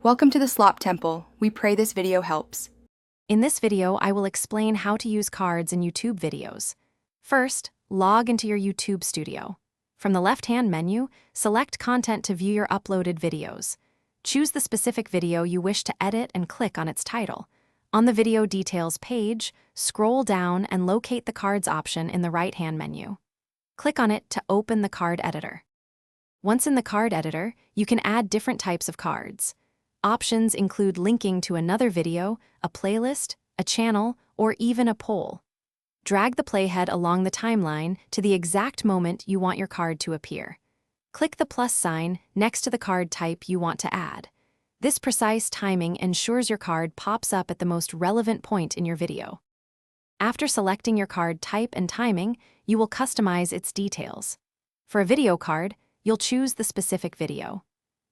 Welcome to the Slop Temple. We pray this video helps. In this video, I will explain how to use cards in YouTube videos. First, log into your YouTube studio. From the left-hand menu, select Content to view your uploaded videos. Choose the specific video you wish to edit and click on its title. On the Video Details page, scroll down and locate the Cards option in the right-hand menu. Click on it to open the card editor. Once in the card editor, you can add different types of cards. Options include linking to another video, a playlist, a channel, or even a poll. Drag the playhead along the timeline to the exact moment you want your card to appear. Click the plus sign next to the card type you want to add. This precise timing ensures your card pops up at the most relevant point in your video. After selecting your card type and timing, you will customize its details. For a video card, you'll choose the specific video.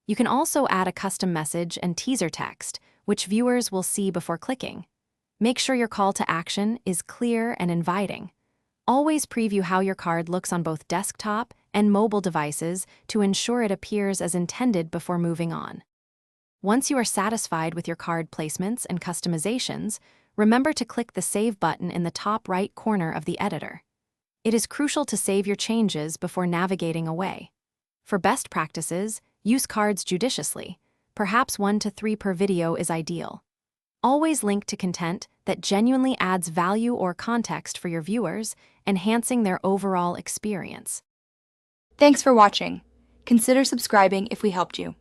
You can also add a custom message and teaser text, which viewers will see before clicking. Make sure your call to action is clear and inviting. Always preview how your card looks on both desktop and mobile devices to ensure it appears as intended before moving on. Once you are satisfied with your card placements and customizations, remember to click the Save button in the top right corner of the editor. It is crucial to save your changes before navigating away. For best practices, use cards judiciously. Perhaps 1 to 3 per video is ideal. Always link to content that genuinely adds value or context for your viewers, enhancing their overall experience. Thanks for watching. Consider subscribing if we helped you.